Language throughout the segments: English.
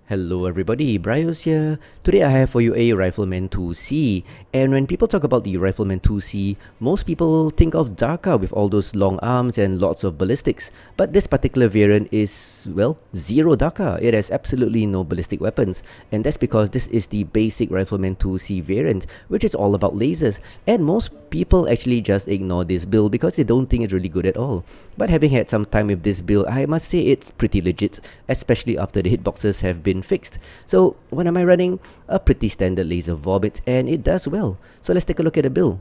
Hello everybody, BrioS here. Today I have for you a Rifleman IIC, and when people talk about the Rifleman IIC, most people think of DAKKA with all those long arms and lots of ballistics, but this particular variant is, well, zero DAKKA. It has absolutely no ballistic weapons, and that's because this is the basic Rifleman IIC variant, which is all about lasers, and most people actually just ignore this build because they don't think it's really good at all. But having had some time with this build, I must say it's pretty legit, especially after the hitboxes have been fixed. So what am I running? A pretty standard LAZORS, and it does well. So let's take a look at the build.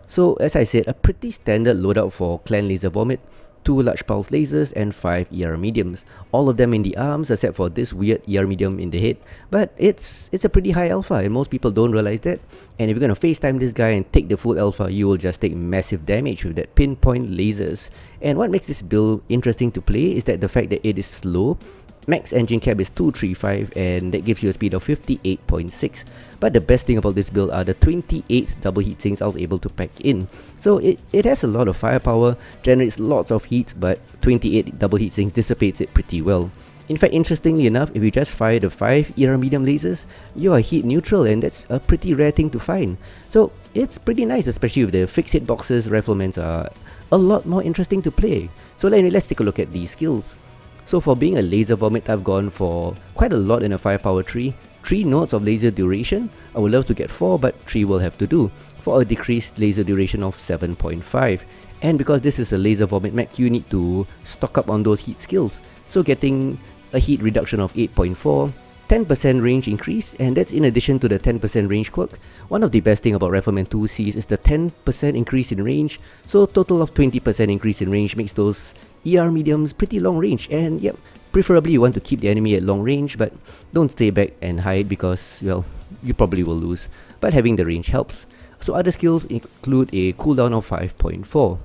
So as I said, a pretty standard loadout for Clan LAZORS, 2 large pulse lasers and 5 ER mediums. All of them in the arms except for this weird ER medium in the head. But it's a pretty high alpha and most people don't realize that. And if you're gonna FaceTime this guy and take the full alpha, you will just take massive damage with that pinpoint lasers. And what makes this build interesting to play is that the fact that it is slow. Max engine cap is 235 and that gives you a speed of 58.6. But the best thing about this build are the 28 double heat sinks I was able to pack in. So it has a lot of firepower, generates lots of heat, but 28 double heat sinks dissipates it pretty well. In fact, interestingly enough, if you just fire the 5 ER medium lasers, you are heat neutral, and that's a pretty rare thing to find. So it's pretty nice, especially with the fixed hitboxes. Riflemans are a lot more interesting to play. So let's take a look at these skills. So for being a laser vomit, I've gone for quite a lot in a firepower tree. 3 nodes of laser duration. I would love to get 4, but 3 will have to do, for a decreased laser duration of 7.5. And because this is a laser vomit mech, you need to stock up on those heat skills. So getting a heat reduction of 8.4, 10% range increase, and that's in addition to the 10% range quirk. One of the best thing about Rifleman IIC is the 10% increase in range, so total of 20% increase in range makes those ER mediums pretty long range. And yep, preferably you want to keep the enemy at long range, but don't stay back and hide because, well, you probably will lose. But having the range helps. So other skills include a cooldown of 5.4.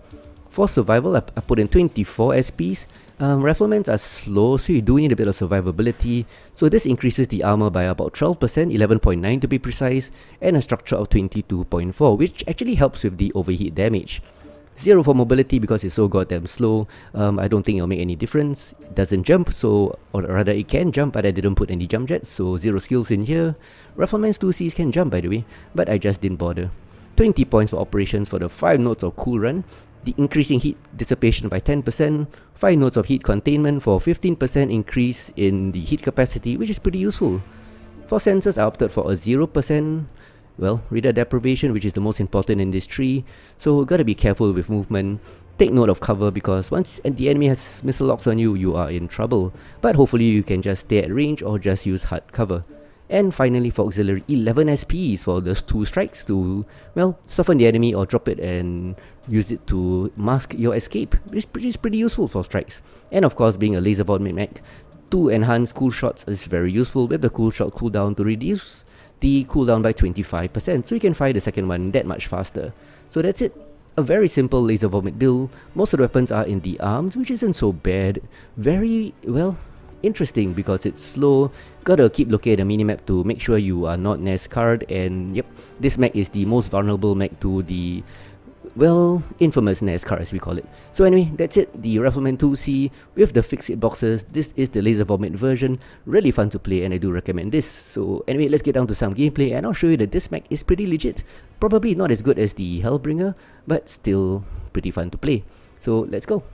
For survival, I put in 24 SPs. Riflemans are slow, so you do need a bit of survivability. So this increases the armor by about 12%, 11.9 to be precise, and a structure of 22.4, which actually helps with the overheat damage. 0 for mobility because it's so goddamn slow. I don't think it'll make any difference. It doesn't jump, so, or rather it can jump, but I didn't put any jump jets, so 0 skills in here. Rifleman's 2Cs can jump, by the way, but I just didn't bother. 20 points for operations for the 5 nodes of cool run, the increasing heat dissipation by 10%, 5 nodes of heat containment for 15% increase in the heat capacity, which is pretty useful. For sensors, I opted for a 0%, well, reader deprivation, which is the most important in this tree, so gotta be careful with movement. Take note of cover because once the enemy has missile locks on you, you are in trouble. But hopefully you can just stay at range or just use hard cover. And finally for auxiliary, 11 SPs for those 2 strikes to, well, soften the enemy or drop it and use it to mask your escape, which is pretty useful for strikes. And of course, being a laser vomit mech, 2 enhanced cool shots is very useful with the cool shot cooldown to reduce the cooldown by 25%, so you can fire the second one that much faster. So that's it. A very simple laser vomit build. Most of the weapons are in the arms, which isn't so bad. Very, well, interesting because it's slow. Gotta keep looking at the minimap to make sure you are not NASCAR'd, and yep, this mech is the most vulnerable mech to the, well, infamous NASCAR as we call it. So anyway, that's it, the Rifleman IIC with the fixed hitboxes. This is the laser vomit version, really fun to play and I do recommend this. So anyway, let's get down to some gameplay and I'll show you that this mech is pretty legit. Probably not as good as the Hellbringer, but still pretty fun to play. So let's go.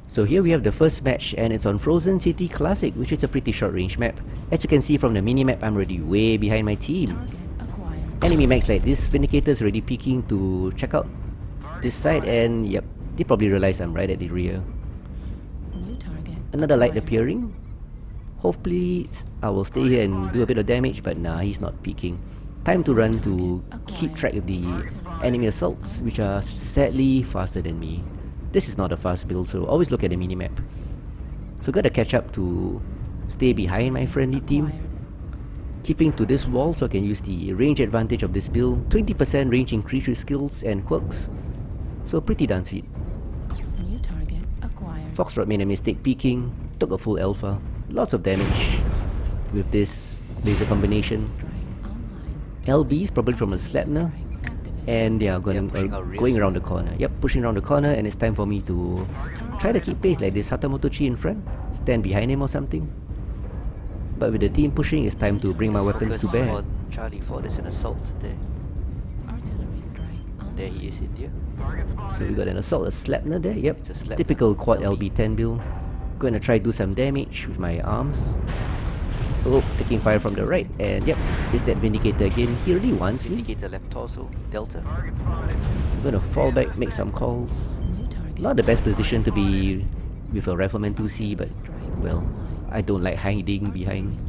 So here we have the first match and it's on Frozen City Classic, which is a pretty short range map. As you can see from the minimap, I'm already way behind my team. Enemy mechs like this, Vindicator's already peeking to check out this side, and yep, they probably realize I'm right at the rear. Another light appearing. Hopefully I will stay here and do a bit of damage, but nah, he's not peeking. Time to run to keep track of the enemy assaults, which are sadly faster than me. This is not a fast build, so always look at the minimap. So gotta catch up to stay behind my friendly team. Keeping to this wall so I can use the range advantage of this build. 20% range increase with skills and quirks. So pretty darn sweet. Foxtrot made a mistake peeking, took a full alpha. Lots of damage with this laser combination. LBs probably from a Slapner. And they are going around the corner. Yep, pushing around the corner, and it's time for me to try to keep pace like this. Hatamotochi in front, stand behind him or something. But with the team pushing, it's time to bring my weapons to bear. On Charlie 4, there's an assault there. There he is, India. So we got an assault, a slapner there, yep. It's a slapner. Typical quad LB10 build. Gonna try do some damage with my arms. Oh, taking fire from the right, and yep, it's that Vindicator again. He really wants me. Vindicator left torso, Delta. So I'm gonna fall back, make some calls. Not the best position to be with a Rifleman 2C, but well, I don't like hiding behind.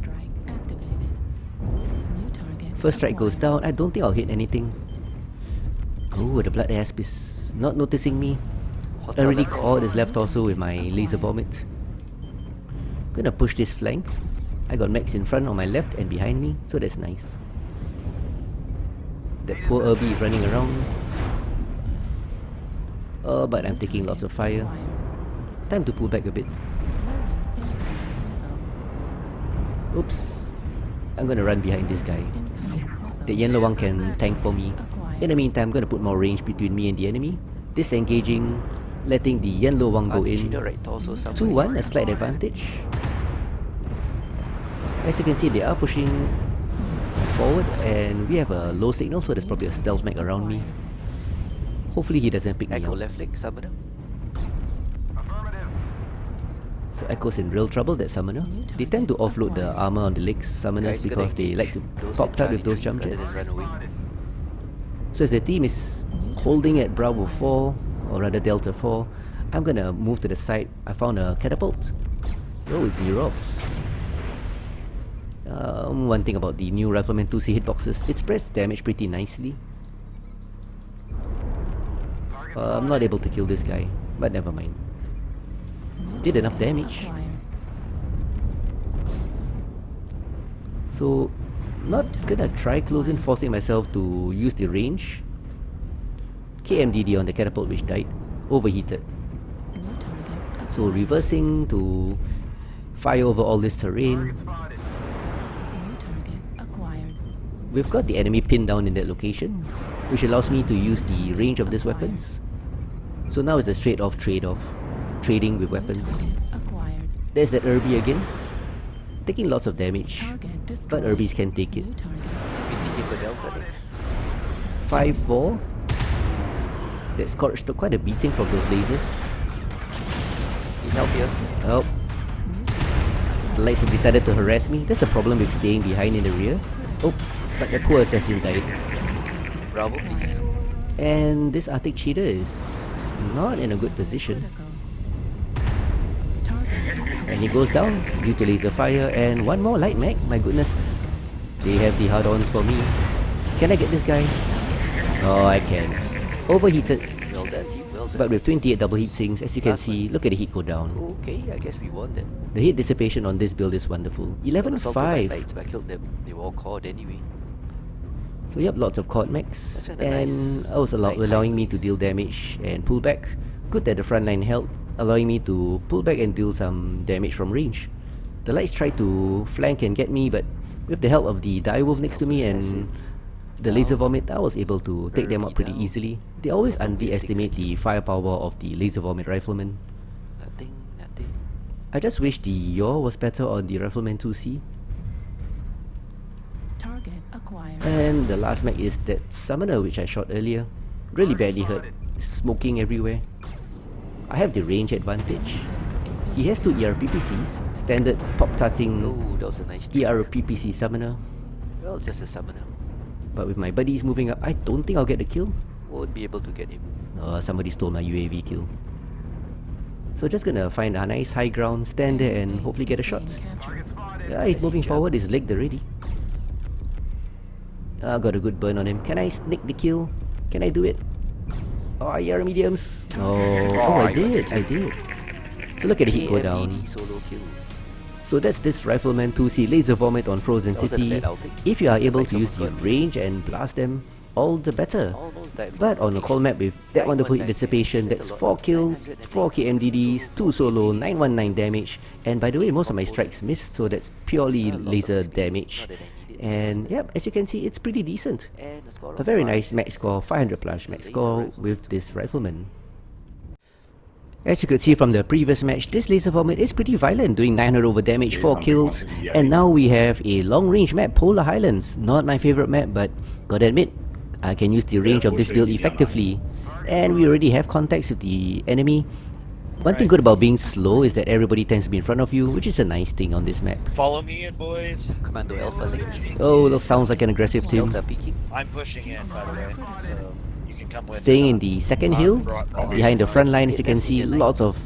First strike goes down. I don't think I'll hit anything. Oh, the Blood Asp is not noticing me. I already caught his left torso with my laser vomit. Gonna push this flank. I got mechs in front on my left and behind me, so that's nice. That poor Irby is running around. Oh, but I'm taking lots of fire. Time to pull back a bit. Oops. I'm gonna run behind this guy. The yellow one can tank for me. In the meantime, I'm gonna put more range between me and the enemy. Disengaging, letting the yellow one go in. 2-1, a slight advantage. As you can see, they are pushing forward and we have a low signal, so there's probably a stealth mech around me. Hopefully he doesn't pick me Echo up. left leg, summoner. So Echo's in real trouble, that summoner. They tend to offload the armor on the legs summoners because they like to pop out with those jump jets. So as the team is holding at Bravo 4, or rather Delta 4, I'm gonna move to the side. I found a catapult. Oh, it's near ops. One thing about the new Rifleman 2C hitboxes, it spreads damage pretty nicely. I'm not able to kill this guy, but never mind. Did enough damage. So, not gonna try closing, forcing myself to use the range. KMDD on the catapult which died, overheated. So reversing to fire over all this terrain. We've got the enemy pinned down in that location, which allows me to use the range of these weapons. So now it's a straight off trade-off, trading with weapons. There's that Irby again, taking lots of damage, but Irbies can take it. 5-4. That Scorch took quite a beating from those lasers. Need help here? Oh. The lights have decided to harass me. There's a problem with staying behind in the rear. Oh, but the poor assassin died. Bravo, please. And this Arctic cheater is not in a good position. And he goes down due to laser fire, and one more light mech. My goodness, they have the hard-ons for me. Can I get this guy? Oh, I can. Overheated. Well done, team. Well done. But with 28 double heat sinks, as you can see, look at the heat go down. Okay, I guess we won then. The heat dissipation on this build is wonderful. 11-5. I killed them. They were all caught anyway. So yep, lots of quad mechs, That's a and nice- also nice allowing me high to deal damage and pull back. Good that the front line held, allowing me to pull back and deal some damage from range. The lights tried to flank and get me, but with the help of the direwolf next to me and the laser vomit, I was able to take them out pretty easily. They always underestimate the firepower of the laser vomit rifleman. Nothing. I just wish the yaw was better on the Rifleman 2C. Target acquired. And the last mech is that summoner which I shot earlier. Really badly hurt. Smoking everywhere. I have the range advantage. He has 2 ERPPCs, standard pop-tarting Oh, that was a nice try. ERPPC summoner. Well, just a summoner. But with my buddies moving up, I don't think I'll get the kill. Won't be able to get him. Somebody stole my UAV kill. So just gonna find a nice high ground, stand there and hopefully get a shot. Yeah, he's moving forward, he's legged already. Got a good burn on him. Can I sneak the kill? Can I do it? Oh, yeah, mediums. Oh, I did. So look at the heat go down. KMDD solo kill. So that's this Rifleman 2C laser vomit on Frozen That wasn't a City. bad outing. If you are able Like to use the someone's got- range and blast them, all the better. Almost died. But on a cold map with that wonderful heat 919, dissipation, that's that's a lot. 4 kills, 4 KMDDs, 2 solo, 919 damage. And by the way, most of my strikes missed, so that's purely Not a lot of laser space. damage. Not that I needed, so And that's that. yep, as you can see, it's pretty decent. And a score A of very 5, nice max 6, score, 500 plus max Laser score rifle. with this Rifleman. As you could see from the previous match, this laser vomit is pretty violent, doing 900 over damage, 4 kills, and now we have a long range map, Polar Highlands. Not my favorite map, but gotta admit, I can use the range of this build effectively. And we already have contacts with the enemy. One thing good about being slow is that everybody tends to be in front of you, which is a nice thing on this map. Follow me in, boys. Commando Alpha links. Oh, that sounds like an aggressive team. Delta peeking. I'm pushing in, by the way, so you can come with Staying me. in the second hill, behind the front line, as you can see, lots of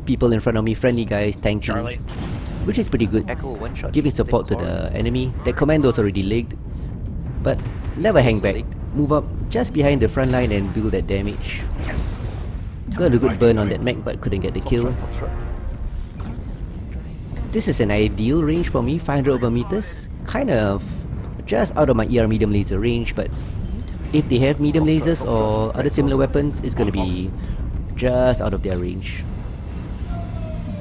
people in front of me, friendly guys, tanking, Charlie. which is pretty good. Echo one shot. Giving support to the enemy. The commando's already legged, but never hang back. Move up just behind the front line and do that damage. Got a good burn on that mech, but couldn't get the kill. This is an ideal range for me, 500 over meters. Kind of just out of my ER medium laser range, but if they have medium lasers or other similar weapons, it's gonna be just out of their range.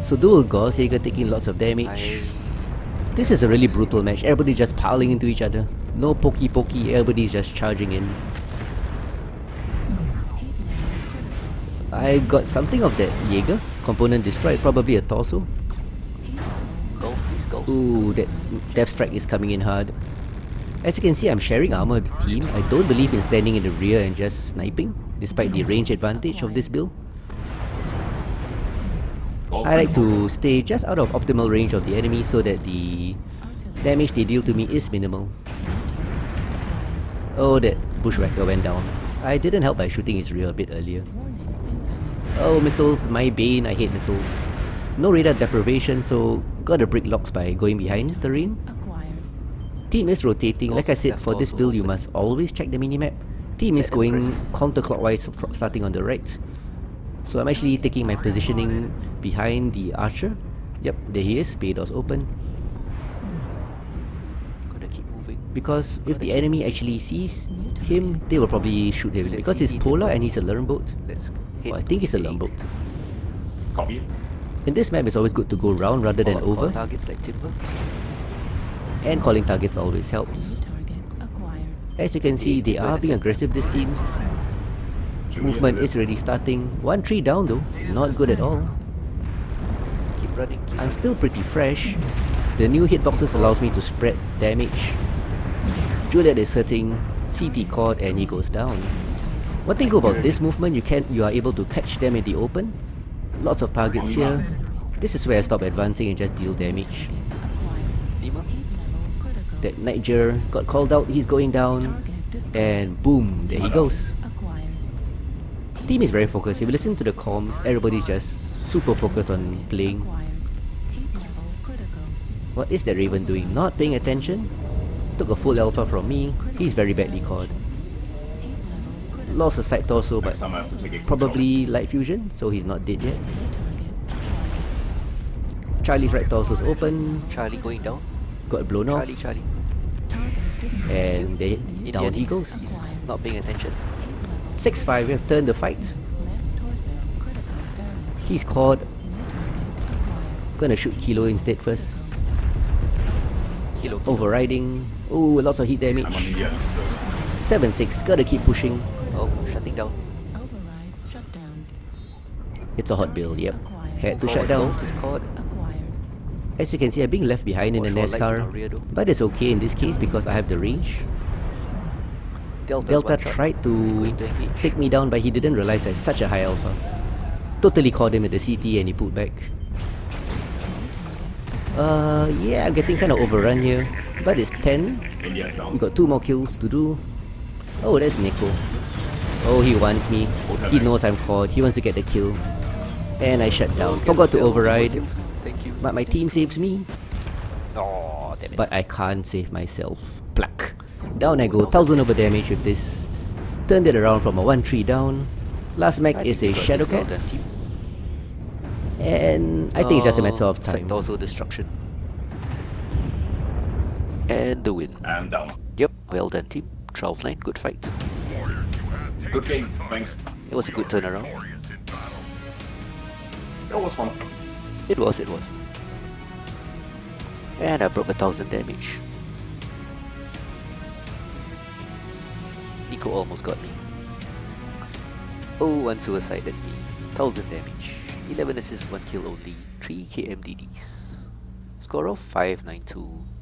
So dual Gauss Jaeger taking lots of damage. This is a really brutal match. Everybody just piling into each other. No pokey, everybody's just charging in. I got something of that Jaeger. Component destroyed, probably a torso. Go, please go. Ooh, that Death Strike is coming in hard. As you can see, I'm sharing armor with the team. I don't believe in standing in the rear and just sniping, despite the range advantage of this build. I like to stay just out of optimal range of the enemy so that the damage they deal to me is minimal. Oh, that bushwhacker went down. I didn't help by shooting his rear a bit earlier. Oh, missiles, my bane, I hate missiles. No radar deprivation, so gotta break locks by going behind terrain. Team is rotating. Like I said, for this build you must always check the minimap. Team is going counterclockwise starting on the right. So I'm actually taking my positioning behind the archer. Yep, there he is, bay doors open. Gonna keep moving. Because if the enemy actually sees him, they will probably shoot him. Because he's polar and he's a learn boat. Let's hit. Well, I think he's a learn boat. Copy. In this map, it's always good to go round rather than Call over. targets like timber. And calling targets always helps. As you can see, they are being aggressive, this team. Movement is already starting. 1-3 down though, not good at all. Keep running. Keep I'm still pretty fresh. The new hitboxes allows me to spread damage. Juliet is hurting, CT caught and he goes down. One thing good about this movement, you are able to catch them in the open. Lots of targets here. This is where I stop advancing and just deal damage. Lima. That Niger got called out, he's going down. And boom, there he goes. Team is very focused. If you listen to the comms, everybody's just super focused on playing. What is that Raven doing? Not paying attention? Took a full alpha from me. He's very badly caught. Lost a side torso, but probably light fusion, so he's not dead yet. Charlie's right torso's open. Charlie going down. Got blown off. Charlie. And down he goes. Not paying attention. 6-5, we have turned the fight. He's caught. Gonna shoot Kilo instead first. Kilo. Overriding. Oh, lots of heat damage. I'm on the yes. 7-6, gotta keep pushing. Oh, shutting down. It's a hot build, yep. Had to Forward shut down. goal is caught. As you can see, I'm being left behind in the Watch for lights in our NASCAR. rear though. But it's okay in this case because I have the range. Delta's Delta one shot. tried to Going to engage. take me down, but he didn't realize that's such a high alpha. Totally caught him at the CT and he pulled back. Yeah, I'm getting kind of overrun here. But it's 10. Yes, down. We got 2 more kills to do. Oh, that's Neko. Oh, he wants me. He knows I'm caught. He wants to get the kill. And I shut down. Forgot to override. Thank you. But my team saves me. Oh, damn it. But I can't save myself. Pluck. Down I go. 1000 over damage with this. Turned it around from a 1-3 down. Last mech is a Shadow Cat. And I think it's just a matter of time. Also destruction. And the win. And down. Yep, well done team. 12-9, good fight. Good game. Thanks. It was a good turnaround. That was fun. It was. And I broke 1000 damage. Nico almost got me. Oh, one suicide, that's me. 1000 damage. 11 assists, 1 kill only, 3 KMDDs. Score of 592.